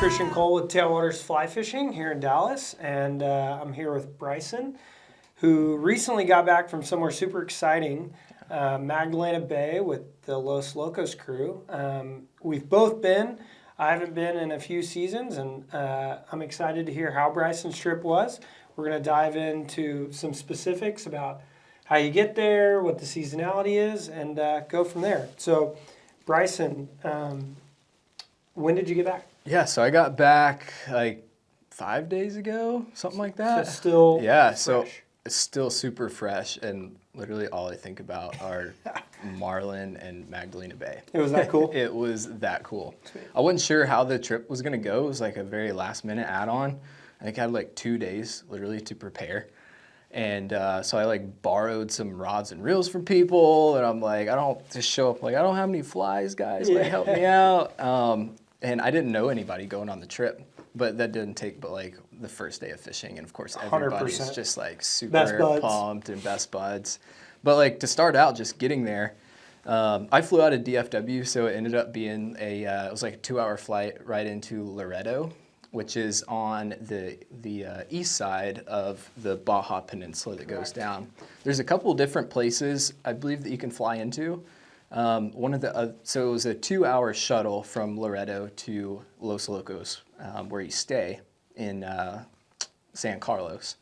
Kristian Cole with Tailwaters Fly Fishing here in Dallas, and I'm here with Bryson, who recently got back from somewhere super exciting, Magdalena Bay with the Los Locos crew. We've both been. I haven't been in a few seasons, and I'm excited to hear how Bryson's trip was. We're going to dive into some specifics about how you get there, what the seasonality is, and go from there. So, Bryson, when did you get back? Yeah, so I got back like 5 days ago, something like that. So still fresh. So it's still super fresh, and literally all I think about are Marlin and Magdalena Bay. It was that cool? It was that cool. Sweet. I wasn't sure how the trip was going to go. It was like a very last minute add-on. I think I had like 2 days literally to prepare. And so I like borrowed some rods and reels from people, and I'm like, I don't just show up like, I don't have any flies, guys, like help me out. And I didn't know anybody going on the trip, but that didn't take but like the first day of fishing. And of course, everybody's 100%. just like super pumped and best buds. But like to start out, just getting there, I flew out of DFW, so it ended up being it was like a 2-hour flight right into Laredo, which is on the east side of the Baja Peninsula that goes down. There's a couple different places, I believe, that you can fly into. So it was a 2-hour shuttle from Laredo to Los Locos, where you stay in San Carlos.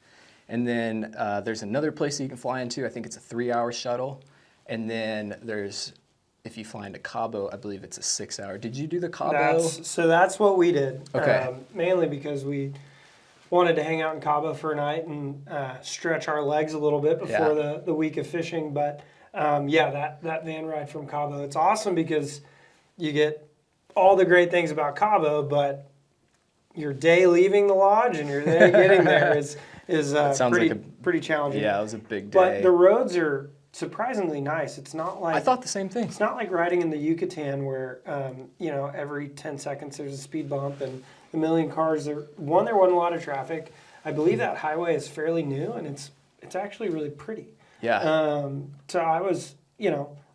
And then there's another place that you can fly into. I think it's a 3-hour shuttle. And then if you fly into Cabo, I believe it's a 6-hour. Did you do the Cabo? That's what we did. Okay. Mainly because we wanted to hang out in Cabo for a night and stretch our legs a little bit before the week of fishing. But that van ride from Cabo, it's awesome because you get all the great things about Cabo, but your day leaving the lodge and your day getting there is pretty challenging. Yeah, it was a big day. But the roads are surprisingly nice. It's not like, I thought the same thing. It's not like riding in the Yucatan where every 10 seconds there's a speed bump and a million cars. There wasn't a lot of traffic. I believe that highway is fairly new and it's actually really pretty. Yeah. So I was,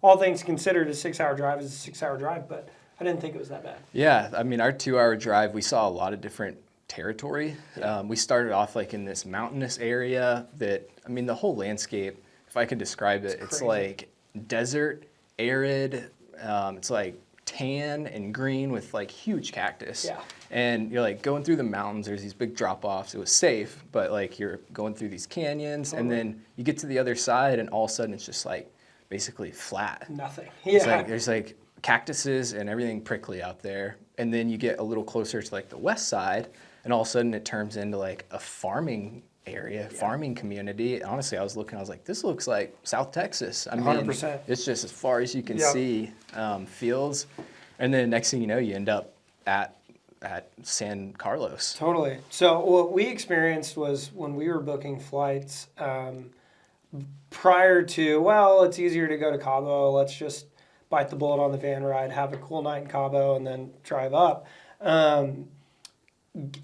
all things considered, a 6-hour drive is a 6-hour drive, but I didn't think it was that bad. Yeah, I mean, our 2-hour drive, we saw a lot of different territory. Yeah. We started off like in this mountainous area that, I mean, the whole landscape, if I could describe it, it's like desert, arid, it's like tan and green with like huge cactus. Yeah. And you're like going through the mountains, there's these big drop-offs. It was safe, but like you're going through these canyons and then you get to the other side and all of a sudden it's just like basically flat. Nothing. It's like, there's like cactuses and everything prickly out there. And then you get a little closer to like the west side and all of a sudden it turns into like a farming area, farming community. Honestly, I was like, this looks like South Texas. I mean, 100%. It's just as far as you can see fields. And then next thing you know, you end up at San Carlos. Totally. So what we experienced was when we were booking flights prior to, it's easier to go to Cabo. Let's just bite the bullet on the van ride, have a cool night in Cabo, and then drive up.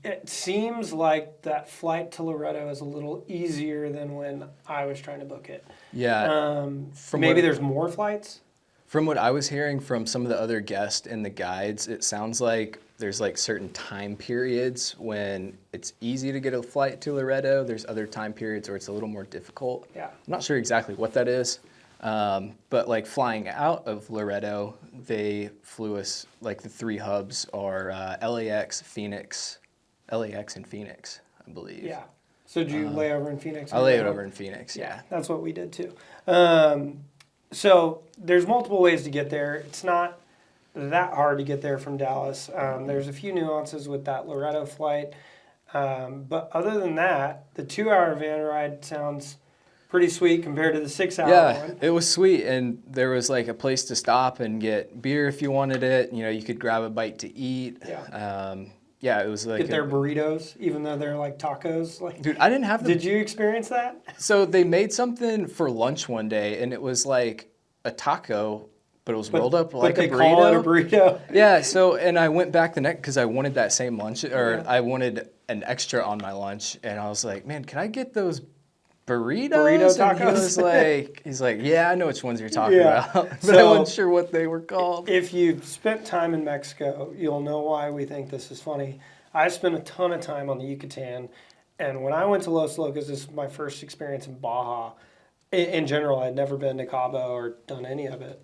It seems like that flight to Laredo is a little easier than when I was trying to book it. Yeah. There's more flights? From what I was hearing from some of the other guests and the guides, it sounds like there's like certain time periods when it's easy to get a flight to Laredo. There's other time periods where it's a little more difficult. Yeah. I'm not sure exactly what that is. But like flying out of Laredo, they flew us, like the 3 hubs are LAX and Phoenix, I believe. Yeah. So did you lay over in Phoenix? I laid over in Phoenix, yeah. That's what we did too. So there's multiple ways to get there. It's not that hard to get there from Dallas. There's a few nuances with that Laredo flight. But other than that, the 2-hour van ride sounds pretty sweet compared to the 6-hour one. Yeah, it was sweet, and there was like a place to stop and get beer if you wanted it. You could grab a bite to eat. Yeah. It was like get their burritos, even though they're like tacos. Like, dude, I didn't have them. Did you experience that? So they made something for lunch one day, and it was like a taco, but it was rolled up like a burrito. But they call it a burrito. Yeah. So, and I went back the next because I wanted that same lunch, or I wanted an extra on my lunch, and I was like, man, can I get those burritos, and tacos. he's like, yeah, I know which ones you're talking Yeah. about, but So, I wasn't sure what they were called. If you've spent time in Mexico, you'll know why we think this is funny. I spent a ton of time on the Yucatan, and when I went to Los Locos, this was my first experience in Baja. In general, I'd never been to Cabo or done any of it.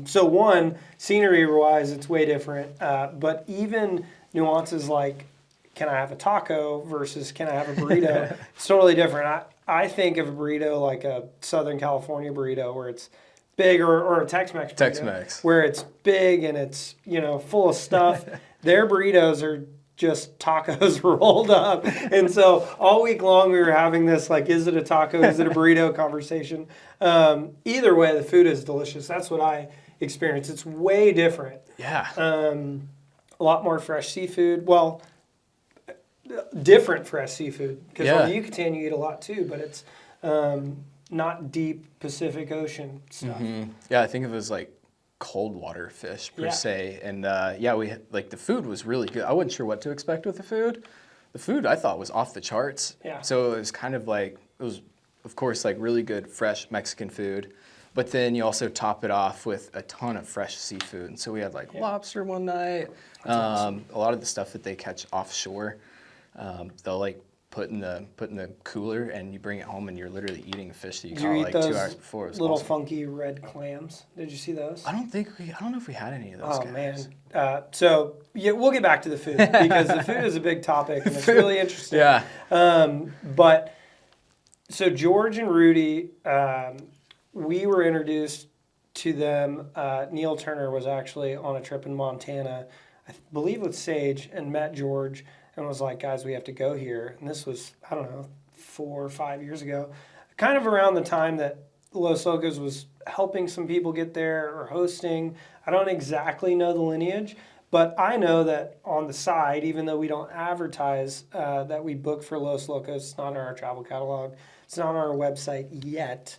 So one, scenery-wise, it's way different. But even nuances like, can I have a taco versus can I have a burrito? It's totally different. I think of a burrito like a Southern California burrito where it's big, or a Tex-Mex burrito, Tex-Mex. where it's big and it's, full of stuff. Their burritos are just tacos rolled up. And so all week long we were having this, like, is it a taco, is it a burrito conversation. Either way, the food is delicious. That's what I experienced. It's way different. Yeah. A lot more fresh seafood. Well, different fresh seafood. Because on the Yucatan you eat a lot too, but it's not deep Pacific Ocean stuff. Mm-hmm. Yeah, I think it was like cold water fish per se. And we had, like, the food was really good. I wasn't sure what to expect with the food. The food I thought was off the charts. Yeah. So it was kind of like, it was, of course, like really good fresh Mexican food. But then you also top it off with a ton of fresh seafood. And so we had like lobster one night. Awesome. A lot of the stuff that they catch offshore, they'll like put in the cooler, and you bring it home, and you're literally eating a fish that you caught like 2 hours before. It was little awesome. Funky red clams. Did you see those? I don't know if we had any of those guys. Man. So yeah, we'll get back to the food because the food is a big topic and it's really interesting. Yeah. But so George and Rudy, we were introduced to them. Neil Turner was actually on a trip in Montana, I believe with Sage, and met George and was like, guys, we have to go here. And this was, I don't know, 4 or 5 years ago, kind of around the time that Los Locos was helping some people get there or hosting. I don't exactly know the lineage, but I know that on the side, even though we don't advertise that we book for Los Locos, it's not in our travel catalog, it's not on our website yet,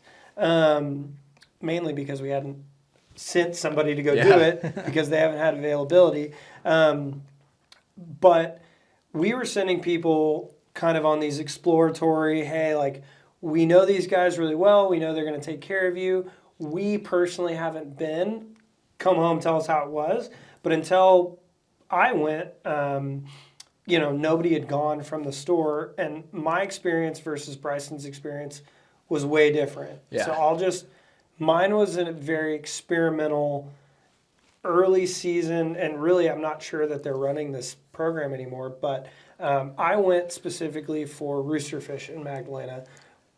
mainly because we hadn't sent somebody to go do it because they haven't had availability. But we were sending people kind of on these exploratory, hey, like, we know these guys really well. We know they're going to take care of you. We personally haven't been. Come home, tell us how it was. But until I went, nobody had gone from the store. And my experience versus Bryson's experience was way different. Yeah. So mine was a very experimental early season. And really, I'm not sure that they're running this program anymore. But I went specifically for roosterfish in Magdalena.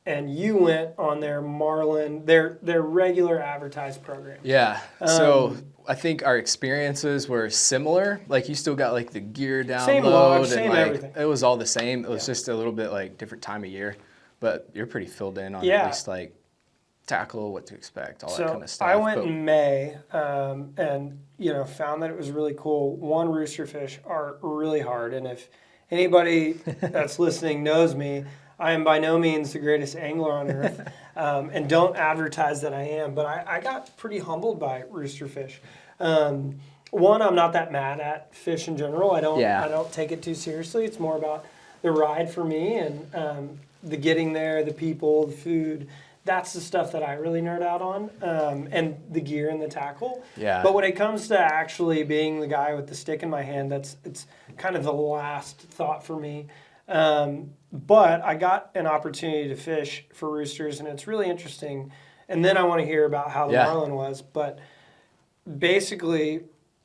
And you went on their Marlin, their regular advertised program. Yeah. So I think our experiences were similar. Like, you still got like the gear download, same lodge, and same like everything. It was all the same. It was just a little bit like different time of year, but you're pretty filled in on at least like tackle, what to expect, all that kind of stuff. I went in May, and found that it was really cool. One, roosterfish are really hard, and if anybody that's listening knows me, I am by no means the greatest angler on earth, and don't advertise that I am, but I got pretty humbled by roosterfish. One, I'm not that mad at fish in general. I don't take it too seriously. It's more about the ride for me and the getting there, the people, the food. That's the stuff that I really nerd out on, and the gear and the tackle. Yeah. But when it comes to actually being the guy with the stick in my hand, it's kind of the last thought for me. But I got an opportunity to fish for roosters, and it's really interesting. And then I want to hear about how the Marlin was. But basically,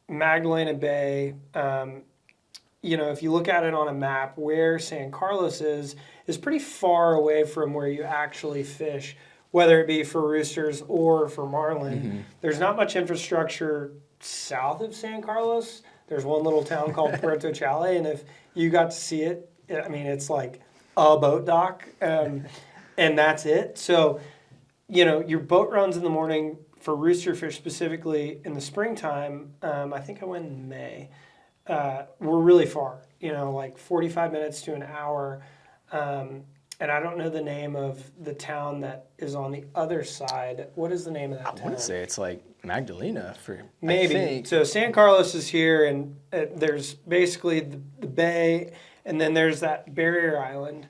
Magdalena Bay, if you look at it on a map, where San Carlos is pretty far away from where you actually fish, whether it be for roosters or for marlin. Mm-hmm. There's not much infrastructure south of San Carlos. There's one little town called Puerto Chale, and if you got to see it, I mean, it's like a boat dock, and that's it. So, your boat runs in the morning for roosterfish specifically in the springtime. I think I went in May. We're really far, like 45 minutes to an hour. And I don't know the name of the town that is on the other side. What is the name of that town? I want to say it's like Magdalena maybe. I think. So San Carlos is here, and there's basically the bay, and then there's that barrier island.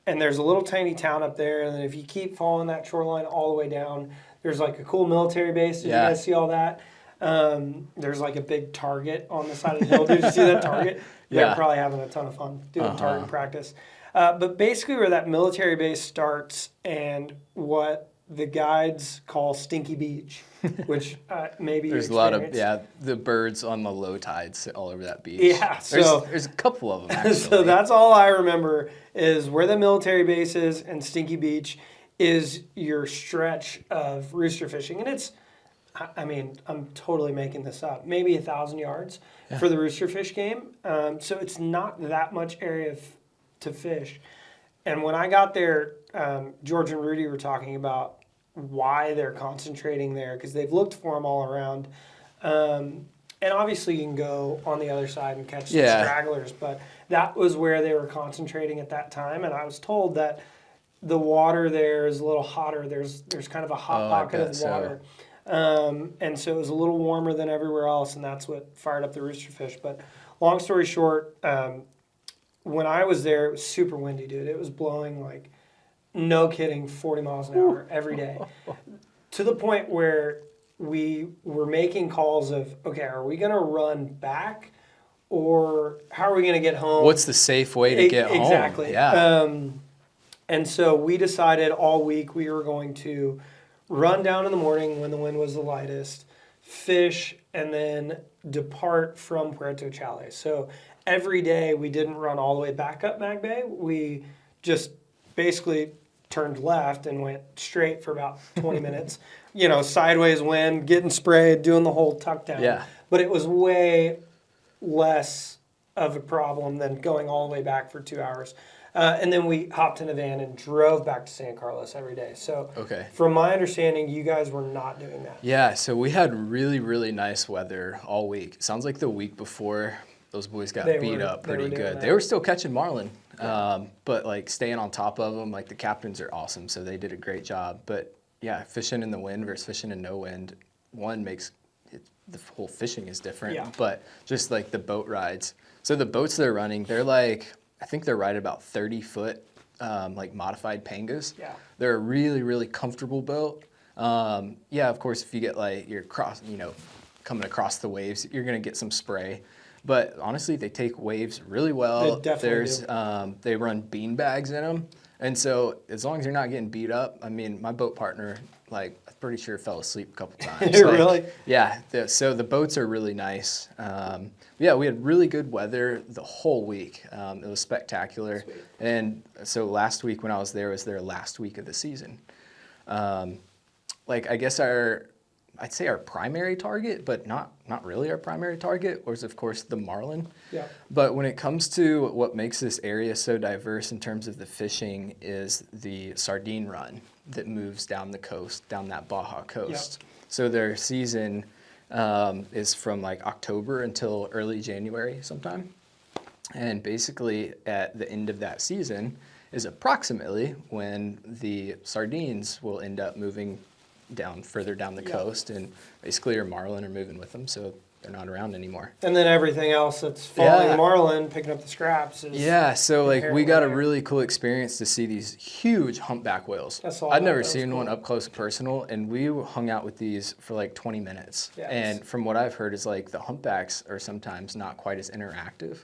and there's a little tiny town up there, and then if you keep following that shoreline all the way down, there's like a cool military base. Did you guys see all that? There's like a big target on the side of the hill. Did you see that target? They're probably having a ton of fun doing target practice. But basically where that military base starts and what the guides call Stinky Beach, which maybe there's a lot of, the birds on the low tides all over that beach. Yeah, so there's a couple of them actually. So that's all I remember is where the military base is and Stinky Beach is your stretch of rooster fishing. And it's, I mean, I'm totally making this up, maybe 1,000 yards for the rooster fish game. So it's not that much area to fish. And when I got there, George and Rudy were talking about why they're concentrating there because they've looked for them all around. And obviously you can go on the other side and catch the stragglers, but that was where they were concentrating at that time. And I was told that the water there is a little hotter. There's kind of a hot pocket of water. And so it was a little warmer than everywhere else, and that's what fired up the rooster fish. But long story short, when I was there, it was super windy, dude. It was blowing like, no kidding, 40 miles an hour every day. To the point where we were making calls of, okay, are we going to run back or how are we going to get home? What's the safe way to get home? Exactly. Yeah. And so we decided all week we were going to run down in the morning when the wind was the lightest, fish, and then depart from Puerto Chale. So every day we didn't run all the way back up Mag Bay. We just basically turned left and went straight for about 20 minutes. You know, sideways wind, getting sprayed, doing the whole tuck down. Yeah. But it was way less of a problem than going all the way back for 2 hours. And then we hopped in a van and drove back to San Carlos every day. So from my understanding, you guys were not doing that. Yeah, so we had really, really nice weather all week. Sounds like the week before those boys got beat up pretty good. They were still catching marlin, but like staying on top of them. Like the captains are awesome, so they did a great job. But yeah, fishing in the wind versus fishing in no wind, one makes the whole fishing is different, but just like the boat rides. So the boats they're running, they're like, I think they're right about 30-foot, like modified pangas. Yeah. They're a really, really comfortable boat. Yeah, of course, if you get like, you're coming across the waves, you're going to get some spray. But honestly, they take waves really well. They definitely do. They run bean bags in them. And so as long as you're not getting beat up, I mean, my boat partner, like, I'm pretty sure fell asleep a couple times. Really? Yeah. So the boats are really nice. Yeah, we had really good weather the whole week. It was spectacular. Sweet. And so last week when I was there was their last week of the season. Like, I guess I'd say our primary target, but not really our primary target, was of course the marlin. Yeah. But when it comes to what makes this area so diverse in terms of the fishing is the sardine run that moves down the coast, down that Baja coast. Yep. So their season is from like October until early January sometime. And basically at the end of that season is approximately when the sardines will end up moving further down the coast, and basically your marlin are moving with them, so they're not around anymore. And then everything else that's following the marlin, picking up the scraps. So like we got a really cool experience to see these huge humpback whales. I'd never seen one up close and personal, and we hung out with these for like 20 minutes. Yes. And from what I've heard is like the humpbacks are sometimes not quite as interactive.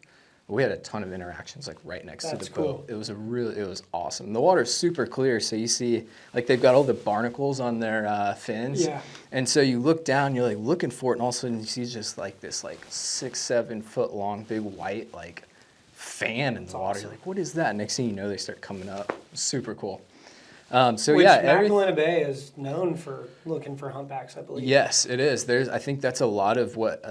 We had a ton of interactions like right next to the boat. It was awesome. The water's super clear, so you see like they've got all the barnacles on their fins. Yeah. And so you look down, you're like looking for it, and all of a sudden you see just like this like 6-7 foot long big white like fan in the water. You're like, what is that? Next thing you know, they start coming up. Super cool. Magdalena Bay is known for looking for humpbacks, I believe. Yes, it is. I think that's a lot of what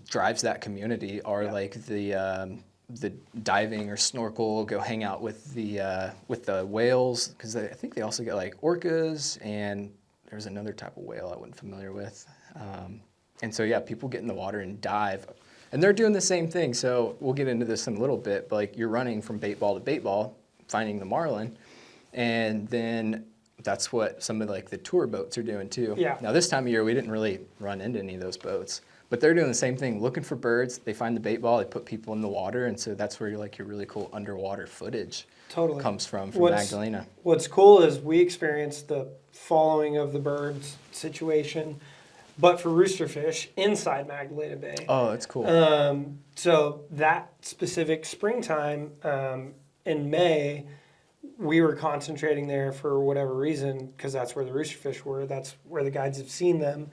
drives that community are like the diving or snorkel, go hang out with the whales, because I think they also get like orcas, and there's another type of whale I wasn't familiar with. And so yeah, people get in the water and dive, and they're doing the same thing. So we'll get into this in a little bit, but like you're running from bait ball to bait ball, finding the marlin, and then that's what some of like the tour boats are doing too. Yeah. Now this time of year we didn't really run into any of those boats. But they're doing the same thing, looking for birds. They find the bait ball, they put people in the water, and so that's where your really cool underwater footage Totally comes from Magdalena. What's cool is we experienced the following of the birds situation, but for roosterfish inside Magdalena Bay. Oh, that's cool. So that specific springtime in May, we were concentrating there for whatever reason, because that's where the roosterfish were. That's where the guides have seen them.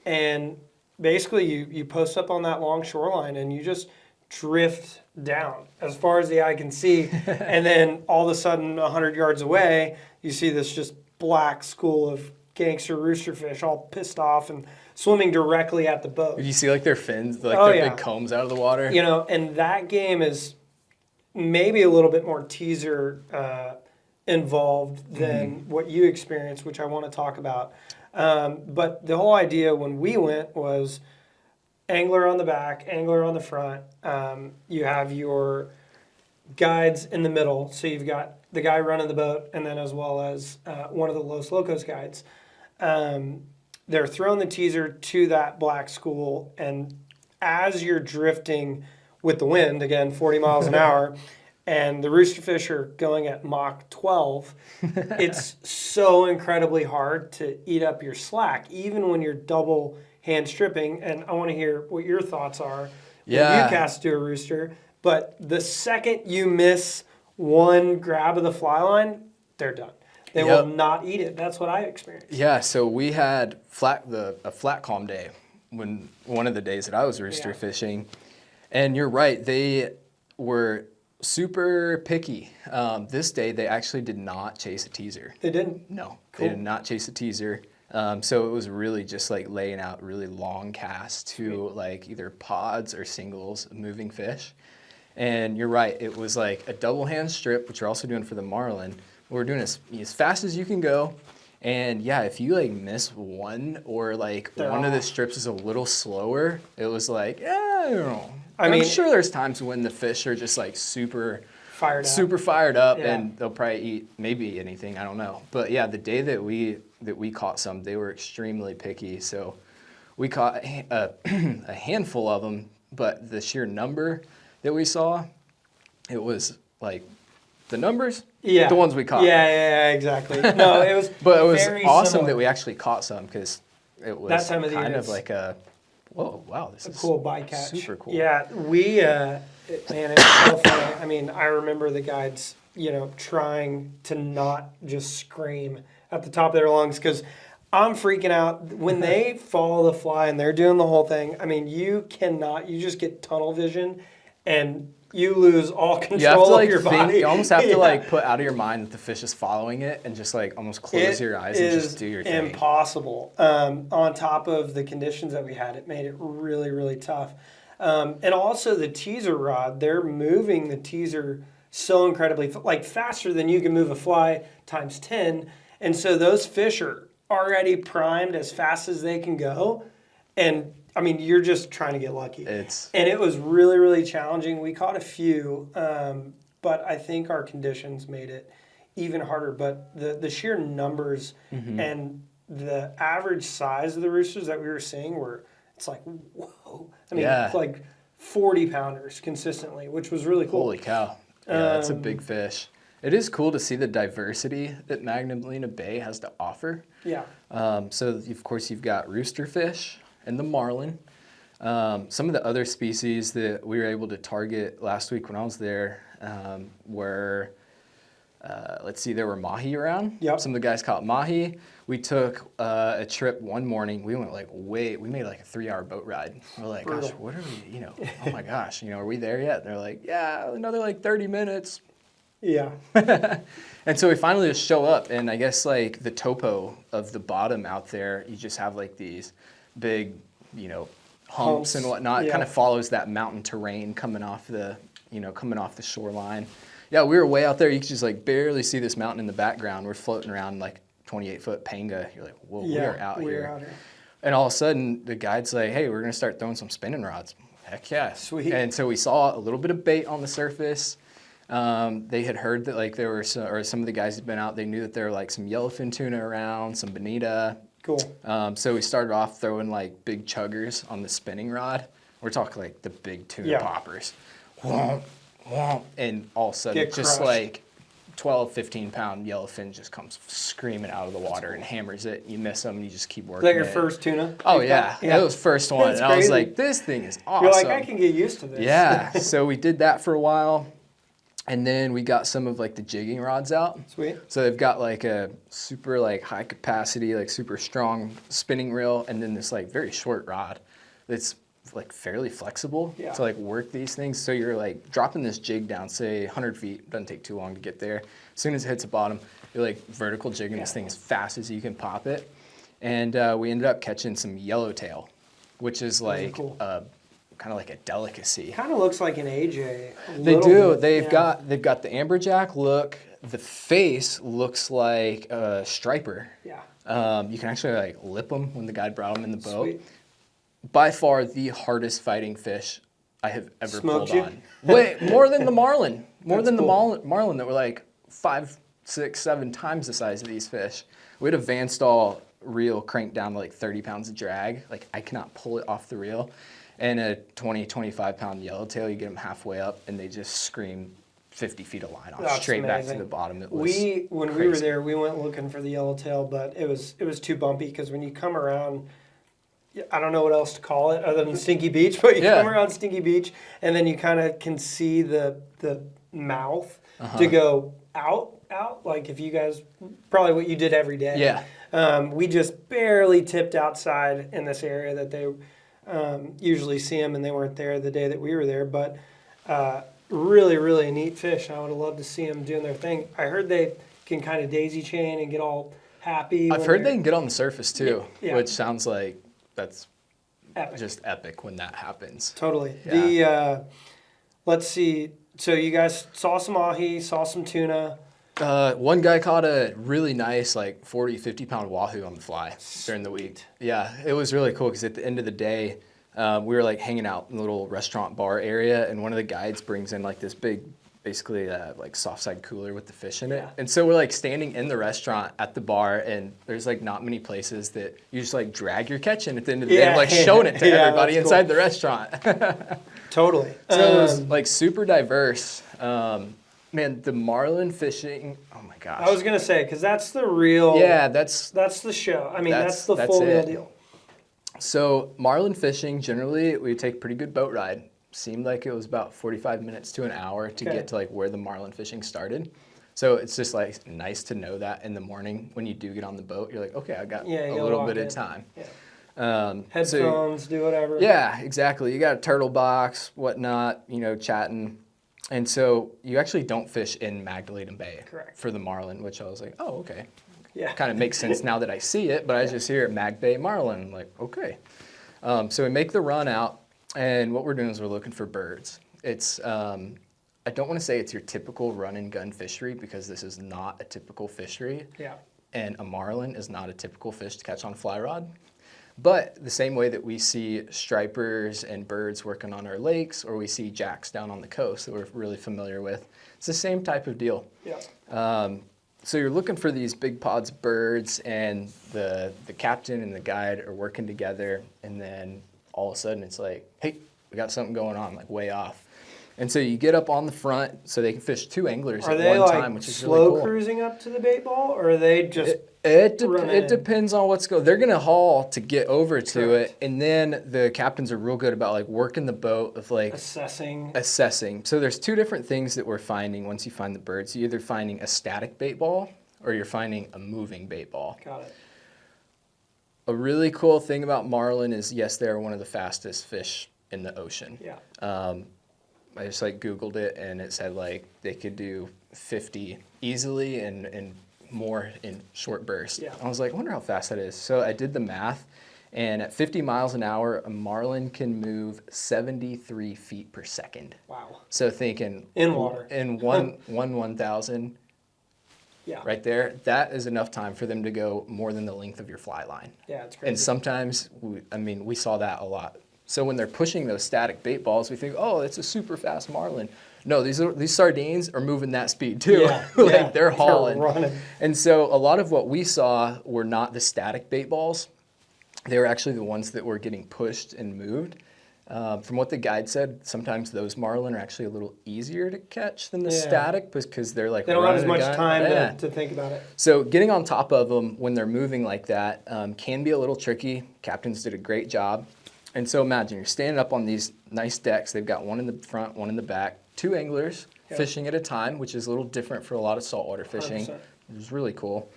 And basically you post up on that long shoreline and you just drift down as far as the eye can see. And then all of a sudden, 100 yards away, you see this just black school of gangster roosterfish all pissed off and swimming directly at the boat. You see like their fins, like their big combs out of the water. You know, and that game is maybe a little bit more teaser involved than what you experienced, which I want to talk about. But the whole idea when we went was angler on the back, angler on the front. You have your guides in the middle. So you've got the guy running the boat and then as well as one of the Los Locos guides. They're throwing the teaser to that black school, and as you're drifting with the wind, again, 40 miles an hour, and the roosterfish are going at Mach 12, it's so incredibly hard to eat up your slack, even when you're double hand stripping. And I want to hear what your thoughts are when you cast to a rooster. But the second you miss one grab of the fly line, they're done. They will not eat it. That's what I experienced. Yeah, so we had a flat calm day when one of the days that I was rooster fishing. And you're right, they were super picky. This day, they actually did not chase a teaser. They didn't? No, they did not chase a teaser. So it was really just like laying out really long casts to like either pods or singles of moving fish. And you're right, it was like a double hand strip, which we're also doing for the Marlin. We're doing as fast as you can go. And yeah, if you like miss one or like one of the strips is a little slower, it was like, I don't know. I'm sure there's times when the fish are just like super fired up and they'll probably eat maybe anything, I don't know. But yeah, the day that we caught some, they were extremely picky. So we caught a handful of them, but the sheer number that we saw, it was like the numbers, the ones we caught. Yeah, exactly. No, it was but it was awesome that we actually caught some because it was that time of the kind year of like a, whoa, wow, this a is cool bycatch. Super cool. Yeah, man, it's so funny. I mean, I remember the guides, trying to not just scream at the top of their lungs because I'm freaking out. When they follow the fly and they're doing the whole thing, I mean, you just get tunnel vision and you lose all control of your body. You almost have to like put out of your mind that the fish is following it and just like almost close your eyes and just do your thing. It is impossible. On top of the conditions that we had, it made it really, really tough. And also the teaser rod, they're moving the teaser so incredibly, like faster than you can move a fly times 10. And so those fish are already primed as fast as they can go. And I mean, you're just trying to get lucky. And it was really, really challenging. We caught a few, but I think our conditions made it even harder. But the sheer numbers and the average size of the roosters that we were seeing it's like, whoa. I mean, it's like 40 pounders consistently, which was really cool. Holy cow. Yeah, that's a big fish. It is cool to see the diversity that Magdalena Bay has to offer. Yeah. So, of course, you've got roosterfish and the Marlin. Some of the other species that we were able to target last week when I was there were, there were mahi around. Yep. Some of the guys caught mahi. We took a trip one morning. We went we made like a 3-hour boat ride. We're like, gosh, what are we, oh my gosh, are we there yet? They're like, yeah, another like 30 minutes. Yeah. And so we finally just show up, and I guess like the topo of the bottom out there, you just have like these big, humps and whatnot. It kind of follows that mountain terrain coming off the shoreline. Yeah, we were way out there. You could just like barely see this mountain in the background. We're floating around like 28-foot panga. You're like, whoa, we are out here. And all of a sudden, the guide's like, hey, we're going to start throwing some spinning rods. Heck yeah. Sweet. And so we saw a little bit of bait on the surface. They had heard that like there were some of the guys had been out. They knew that there were like some yellowfin tuna around, some bonita, Cool. So we started off throwing like big chuggers on the spinning rod. We're talking like the big tuna poppers. Whomp, whomp, and all of a sudden, Get just crushed. like 12, 15-pound yellowfin just comes screaming out of the water and hammers it. You miss them, and you just keep Is working that your it. first tuna? Oh, yeah. It was first one. That's And I was crazy. like, this thing is awesome. You're like, I can get used to this. Yeah. So we did that for a while. And then we got some of like the jigging rods out. Sweet. So they've got like a super like high capacity, like super strong spinning reel, and then this like very short rod that's like fairly flexible to like work these things. So you're like dropping this jig down, say 100 feet, doesn't take too long to get there. As soon as it hits the bottom, you're like vertical jigging this thing as fast as you can pop it. And we ended up catching some yellowtail, which is like kind of like a delicacy. Kind of looks like an AJ. They do. They've got the amberjack look. The face looks like a striper. Yeah. You can actually like lip them when the guy brought them in the boat. Sweet. By far the hardest fighting fish I have ever Smoked pulled you? on. Wait, more than the marlin. More That's than cool. the marlin that were like 5, 6, 7 times the size of these fish. We had a Van Staal reel cranked down to like 30 pounds of drag. Like I cannot pull it off the reel. And a 20, 25-pound yellowtail, you get them halfway up, and they just scream 50 feet of line off, That's straight back to amazing. the bottom. It was When we were there, we went looking for the yellowtail, but it was too bumpy because when you come around, I don't know what else to call it other than Stinky Beach, but you come around Stinky Beach, and then you kind of can see the mouth to go out. Like if you guys, probably what you did every day. Yeah. We just barely tipped outside in this area that they usually see them, and they weren't there the day that we were there. But really, really neat fish. I would have loved to see them doing their thing. I heard they can kind of daisy chain and get all happy. I've heard they can get on the surface too, Yeah. which sounds like that's epic. just epic when that happens. Totally. Yeah. Let's see. So you guys saw some ahi, saw some tuna. One guy caught a really nice, like 40, 50-pound wahoo on the fly during the week. Yeah, it was really cool because at the end of the day, we were like hanging out in a little restaurant bar area, and one of the guides brings in like this big, basically like soft side cooler with the fish in it. Yeah. And so we're like standing in the restaurant at the bar, and there's like not many places that you just like drag your catch in at the end of the day. I'm like showing it to everybody that's inside cool. the restaurant. Totally. So it was like super diverse. Man, the marlin fishing, oh my gosh. I was gonna say because that's the real. Yeah, that's the show. I mean, that's the that's full real it. deal. So marlin fishing, generally, we take a pretty good boat ride. Seemed like it was about 45 minutes to an hour to get to like where the marlin fishing started. So it's just like nice to know that in the morning when you do get on the boat, you're like, okay, I got a little bit of time. Yeah. Headphones, do whatever. Yeah, exactly. You got a turtle box, whatnot, you know, chatting. And so you actually don't fish in Magdalena Bay for the marlin, which I was like, oh, okay. Yeah. Kind of makes sense now that I see it, but I just hear Mag Bay marlin. I'm like, okay. So we make the run out, and what we're doing is we're looking for birds. It's, I don't want to say it's your typical run and gun fishery because this is not a typical fishery. Yeah. And a marlin is not a typical fish to catch on fly rod. But the same way that we see stripers and birds working on our lakes, or we see jacks down on the coast that we're really familiar with, it's the same type of deal. Yeah. So you're looking for these big pods of birds, and the captain and the guide are working together, and then all of a sudden it's like, hey, we got something going on, like way off. And so you get up on the front so they can fish 2 anglers at one time, which is really cool. Are they like slow cruising up to the bait ball, or are they just It running? depends on what's going. They're gonna haul to get over to it, and then the captains are real good about like working the boat of like assessing. So there's 2 different things that we're finding once you find the birds. You're either finding a static bait ball or you're finding a moving bait ball. Got it. A really cool thing about marlin is yes, they're one of the fastest fish in the ocean. Yeah. I just like Googled it, and it said like they could do 50 easily and more in short bursts. Yeah. I was like, I wonder how fast that is. So I did the math, and at 50 miles an hour, a marlin can move 73 feet per second. Wow. So thinking In water. in one 1,000, Yeah. right there, that is enough time for them to go more than the length of your fly line. Yeah, it's crazy. And sometimes, we saw that a lot. So when they're pushing those static bait balls, we think, oh, it's a super fast marlin. No, these sardines are moving that speed too. Yeah, Like yeah, they're hauling. running. And so a lot of what we saw were not the static bait balls. They were actually the ones that were getting pushed and moved. From what the guide said, sometimes those marlin are actually a little easier to catch than the static because they're like They don't have as running much a gun. time Yeah. to think about it. So getting on top of them when they're moving like that can be a little tricky. Captains did a great job. And so imagine you're standing up on these nice decks. They've got one in the front, one in the back, 2 anglers fishing at a time, which is a little different for a lot of saltwater fishing. 100%. It was really cool.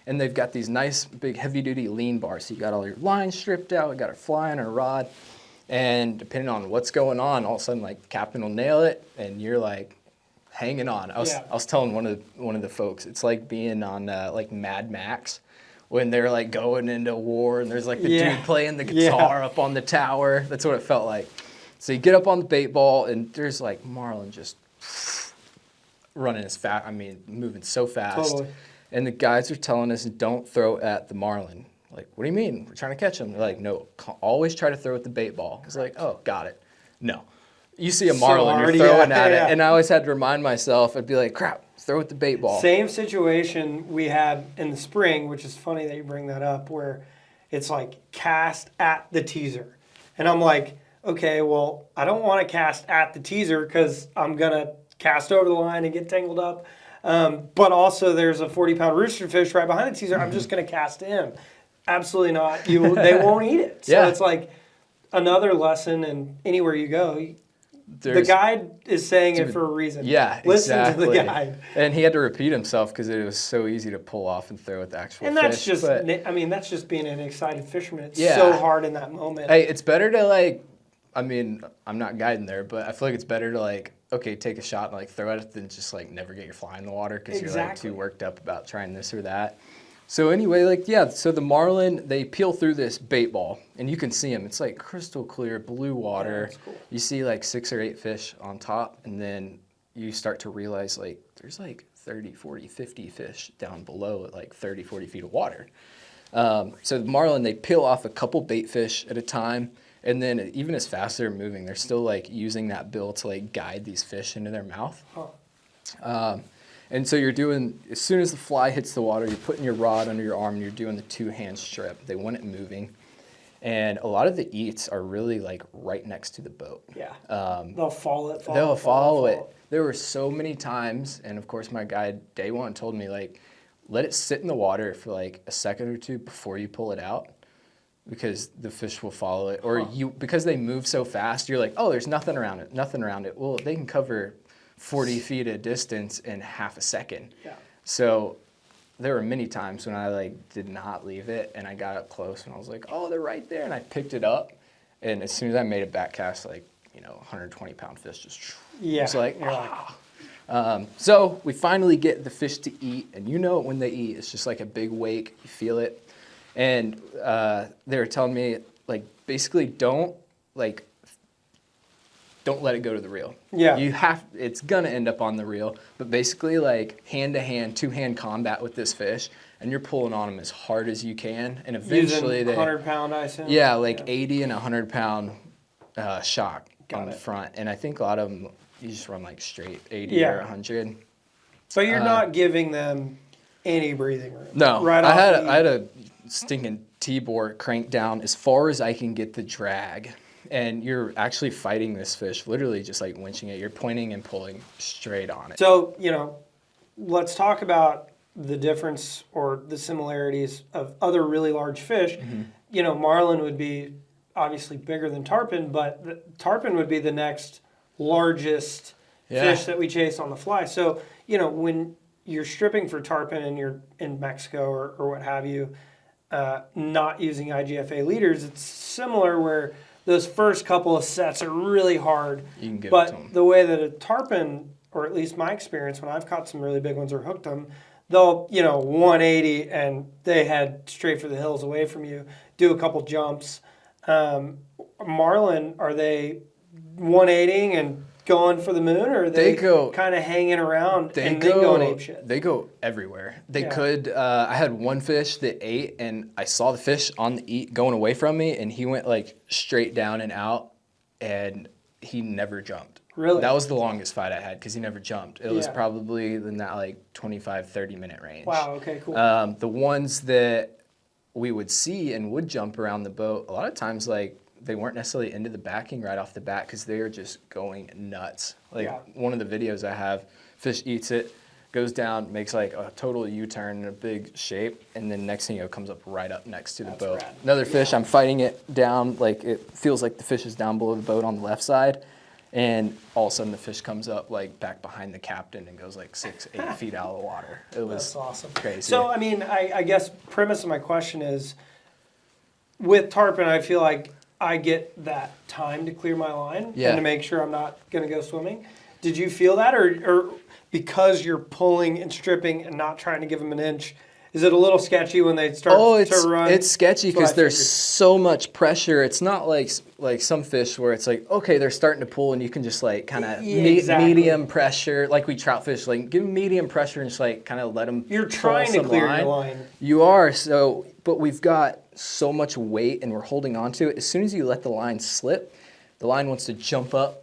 And they've got these nice big heavy duty lean bars. So you got all your lines stripped out, you got a fly and a rod. And depending on what's going on, all of a sudden like captain will nail it and you're like hanging on. I was telling one of the folks, it's like being on like Mad Max when they're like going into war and there's like the dude playing the guitar up on the tower. That's what it felt like. So you get up on the bait ball and there's like marlin just running as fast, moving so fast. Totally. And the guys are telling us don't throw at the marlin. Like, what do you mean? We're trying to catch them. They're like, no, always try to throw at the bait ball. I was like, oh, got it. No. You see a marlin, you're throwing at it. And I always had to remind myself, I'd be like, crap, throw at the bait ball. Same situation we had in the spring, which is funny that you bring that up, where it's like cast at the teaser. And I'm like, okay, well, I don't want to cast at the teaser because I'm going to cast over the line and get tangled up. But also there's a 40-pound rooster fish right behind the teaser. I'm just going to cast him. Absolutely not. They won't eat it. So it's like another lesson, and anywhere you go, the guide is saying it for a reason. Yeah, Listen exactly. to the guide. And he had to repeat himself because it was so easy to pull off and throw at the actual And that's fish. that's just being an excited fisherman. It's so hard in that moment. Hey, it's better to like, I'm not guiding there, but I feel like it's better to like, okay, take a shot and like throw at it than just like never get your fly in the water because you're like too worked up about trying this or that. So anyway, so the marlin, they peel through this bait ball, and you can see them. It's like crystal clear blue water. Yeah, that's cool. You see like 6 or 8 fish on top, and then you start to realize like there's like 30, 40, 50 fish down below at like 30, 40 feet of water. So the marlin, they peel off a couple bait fish at a time, and then even as fast as they're moving, they're still like using that bill to like guide these fish into their mouth. And so you're doing, as soon as the fly hits the water, you're putting your rod under your arm and you're doing the 2-hand strip. They want it moving. And a lot of the eats are really like right next to the boat. Yeah. They'll follow it. They'll follow it. There were so many times, and of course my guide day one told me like, let it sit in the water for like a second or two before you pull it out, because the fish will follow it. Or because they move so fast, you're like, oh, there's nothing around it. Well, they can cover 40 feet of distance in half a second. Yeah. So there were many times when I like did not leave it and I got up close and I was like, oh, they're right there. And I picked it up. And as soon as I made a back cast, like, 120-pound fish just was like, so we finally get the fish to eat. And when they eat, it's just like a big wake. You feel it. And they were telling me, like, basically don't let it go to the reel. Yeah. It's gonna end up on the reel, but basically like hand-to-hand, 2-hand combat with this fish, and you're pulling on them as hard as you can, and eventually using 100-pound, I assume? Yeah, like 80 and 100-pound shock on the front, and I think a lot of them, you just run like straight 80 or 100. But you're not giving them any breathing room. No, right. I had a stinking T-bore cranked down as far as I can get the drag. And you're actually fighting this fish, literally just like winching it. You're pointing and pulling straight on it. So, let's talk about the difference or the similarities of other really large fish. Mm-hmm. Marlin would be obviously bigger than tarpon, but tarpon would be the next largest fish that we chase on the fly. So, when you're stripping for tarpon and you're in Mexico or what have you, not using IGFA leaders, it's similar where those first couple of sets are really hard. You can give it to them. The way that a tarpon, or at least my experience when I've caught some really big ones or hooked them, they'll, 180 and they head straight for the hills away from you, do a couple jumps. Marlin, are they 180ing and going for the moon, or are they go kind of hanging around and then going apeshit? They go everywhere. They could. I had one fish that ate, and I saw the fish on the eat going away from me, and he went like straight down and out, and he never jumped. Really? That was the longest fight I had because he never jumped. It was Yeah. probably in that like 25, 30-minute range. Wow, okay, cool. The ones that we would see and would jump around the boat, a lot of times like they weren't necessarily into the backing right off the bat because they were just going nuts. Like Yeah. one of the videos I have, fish eats it, goes down, makes like a total U-turn in a big shape, and then next thing you know, comes up right up next to the boat. rad. Another fish, I'm fighting it down, like it feels like the fish is down below the boat on the left side, and all of a sudden the fish comes up like back behind the captain and goes like 6, 8 feet out of the water. It was That's awesome. crazy. So, I mean, I guess premise of my question is, with tarpon, I feel like I get that time to clear my line Yeah. and to make sure I'm not going to go swimming. Did you feel that, or because you're pulling and stripping and not trying to give them an inch, is it a little sketchy when they start to run? It's sketchy That's what because I there's figured. so much pressure. It's not like some fish where it's like, okay, they're starting to pull and you can just like kind of Yeah, exactly. medium pressure, like we trout fish, like give them medium pressure and just like kind of let them. You're trying to clear your line. You are, so, but we've got so much weight and we're holding on to it. As soon as you let the line slip, the line wants to jump up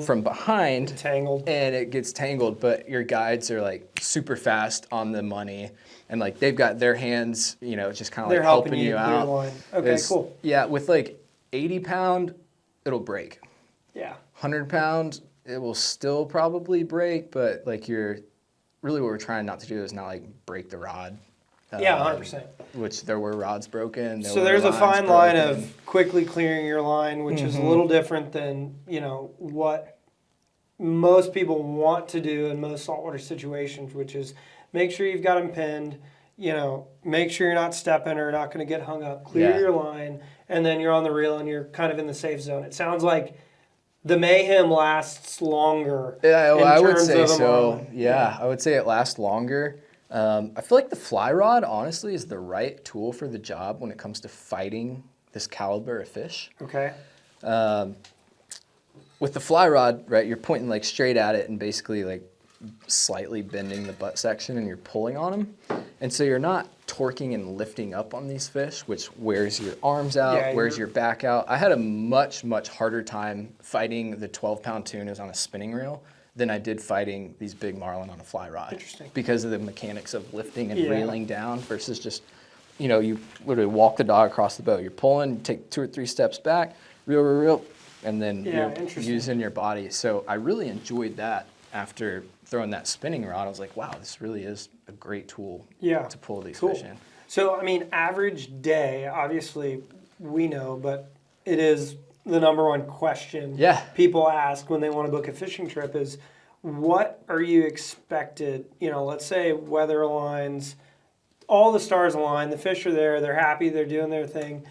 from behind. Tangled. And it gets tangled, but your guides are like super fast on the money. And like they've got their hands, you know, just kind of They're like helping helping you you clear out. the line. Okay, It's- cool. Yeah, with like 80-pound, it'll break. Yeah. 100-pound, it will still probably break, but like really what we're trying not to do is not like break the rod. Yeah, 100%. Which there were rods broken. So there's a lines fine line broken. of quickly clearing your line, which is a little different than, you know, what most people want to do in most saltwater situations, which is make sure you've got them pinned, you know, make sure you're not stepping or not going to get hung up, clear Yeah. your line, and then you're on the reel and you're kind of in the safe zone. It sounds like the mayhem lasts longer. Yeah, in I would terms say of a so. Marlin. Yeah, I would say it lasts longer. I feel like the fly rod, honestly, is the right tool for the job when it comes to fighting this caliber of fish. Okay. With the fly rod, right, you're pointing like straight at it and basically like slightly bending the butt section and you're pulling on them. And so you're not torquing and lifting up on these fish, which wears your arms out, Yeah, wears your back out. I had a much, much harder time fighting the 12-pound tunas on a spinning reel than I did fighting these big marlin on a fly rod. Interesting. Because of the mechanics of lifting and Yeah. reeling down versus just, you know, you literally walk the dog across the boat. You're pulling, take 2 or 3 steps back, reel, and then Yeah, you're interesting. using your body. So I really enjoyed that after throwing that spinning rod. I was like, wow, this really is a great tool Yeah. to pull these Cool. fish in. So, I mean, average day, obviously we know, but it is the number one question Yeah. people ask when they want to book a fishing trip is, what are you expected? You know, let's say weather aligns, all the stars align, the fish are there, they're happy, they're doing their thing.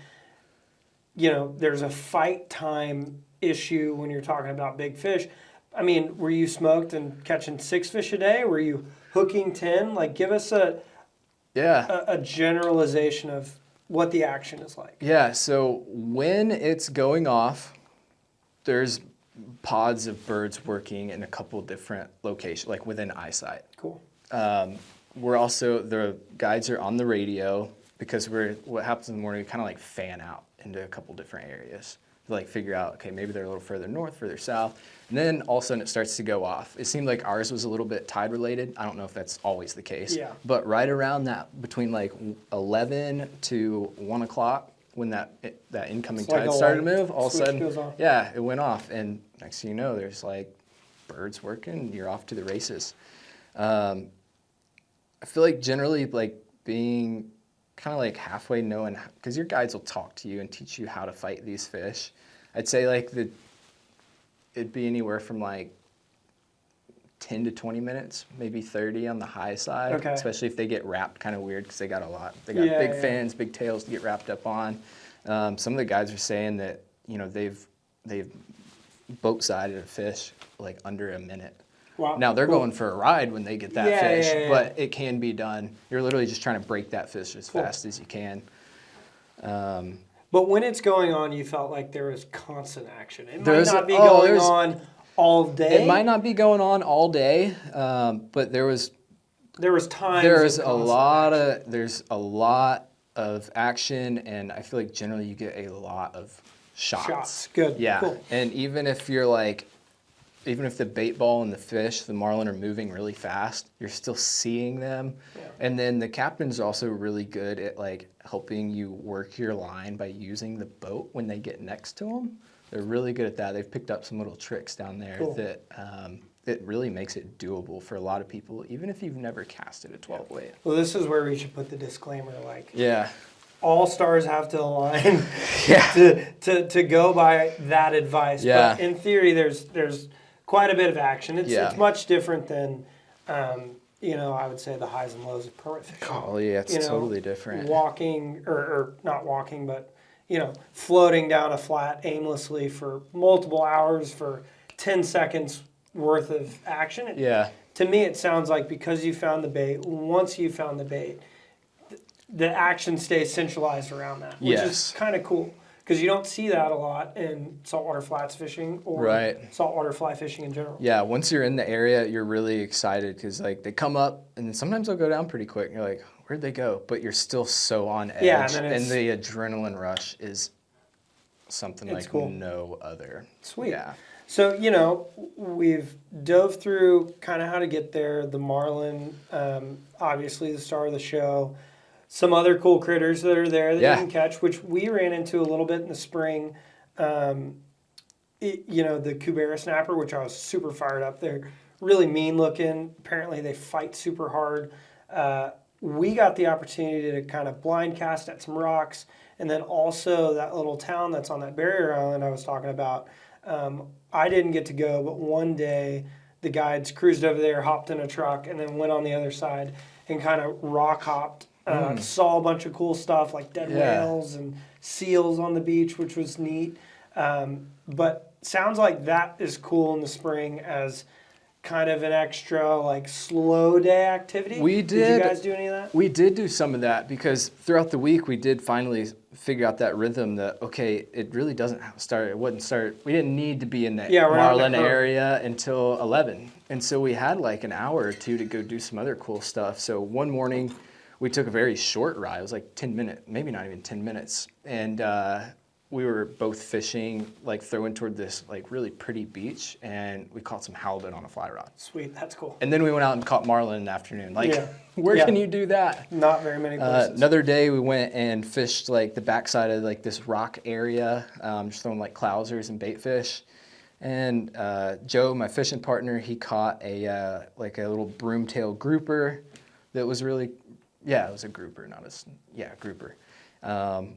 You know, there's a fight time issue when you're talking about big fish. I mean, were you smoked and catching 6 fish a day? Were you hooking 10? Like, give us Yeah. a generalization of what the action is like. Yeah, so when it's going off, there's pods of birds working in a couple different locations, like within eyesight. Cool. We're also, the guides are on the radio because what happens in the morning, we kind of like fan out into a couple different areas to like figure out, okay, maybe they're a little further north, further south. And then all of a sudden it starts to go off. It seemed like ours was a little bit tide related. I don't know if that's always the case. Yeah. But right around that, between like 11 to 1 o'clock, when that incoming It's like tide a started to light move, all of a switch sudden, goes off. yeah, it went off. And next thing you know, there's like birds working, you're off to the races. I feel like generally like being kind of like halfway knowing, because your guides will talk to you and teach you how to fight these fish. I'd say like it'd be anywhere from like 10 to 20 minutes, maybe 30 on the high side, Okay. especially if they get wrapped kind of weird because they got big Yeah. fins, big tails to get wrapped up on. Some of the guys are saying that, you know, they've boat sided a fish like under a minute. Wow. Now they're Cool. going for a ride when they get that Yeah, fish, yeah, yeah. but it can be done. You're literally just trying to break that fish as Cool. fast as you can. But when it's going on, you felt like there was constant action. It might There's not a- be oh, going there's- on all day. It might not be going on all day, but there was times. there's of a constant lot action. of there's a lot of action, and I feel like generally you get a lot of shots. Shots. Good. Yeah, Cool. and even if you're like even if the bait ball and the fish, the marlin are moving really fast, you're still seeing them. Yeah. And then the captain's also really good at like helping you work your line by using the boat when they get next to them. They're really good at that. They've picked up some little tricks down there Cool. that it really makes it doable for a lot of people, even if you've never casted a 12 weight. Well, this is where we should put the disclaimer, like, Yeah. all stars have to align Yeah. to go by that advice. Yeah. But in theory, there's quite a bit of action. It's much different than, I would say the highs and lows of permit fishing. Oh, yeah, it's totally different. Walking, or not walking, but, floating down a flat aimlessly for multiple hours for 10 seconds worth of action. To me, it sounds like because you found the bait, once you found the bait, the action stays centralized around that, which is kind of cool because you don't see that a lot in saltwater flats fishing or saltwater fly fishing in general. Yeah, once you're in the area, you're really excited because like they come up and sometimes they'll go down pretty quick. And you're like, where'd they go? But you're still so on edge. Yeah, and the adrenaline rush is something like cool. no other. Sweet. Yeah. So, we've dove through kind of how to get there, the marlin, obviously the star of the show, some other cool critters that are there that you can catch, which we ran into a little bit in the spring. The Cubera snapper, which I was super fired up. They're really mean looking. Apparently they fight super hard. We got the opportunity to kind of blind cast at some rocks, and then also that little town that's on that barrier island I was talking about. I didn't get to go, but one day the guides cruised over there, hopped in a truck, and then went on the other side and kind of rock hopped. Saw a bunch of cool stuff like dead whales and seals on the beach, which was neat. But sounds like that is cool in the spring as kind of an extra like slow day activity. Did you guys do any of that? We did do some of that because throughout the week we did finally figure out that rhythm that, okay, it really doesn't start, we didn't need to be in the Marlin area until 11. And so we had like an hour or two to go do some other cool stuff. So one morning we took a very short ride. It was like 10 minutes, maybe not even 10 minutes. And we were both fishing, like throwing toward this like really pretty beach, and we caught some halibut on a fly rod. Sweet, that's cool. And then we went out and caught marlin in the afternoon. Like, where can you do that? Not very many places. Another day we went and fished like the backside of like this rock area, just throwing like clousers and bait fish. And Joe, my fishing partner, he caught a like a little broomtail grouper that was really, it was a grouper, grouper.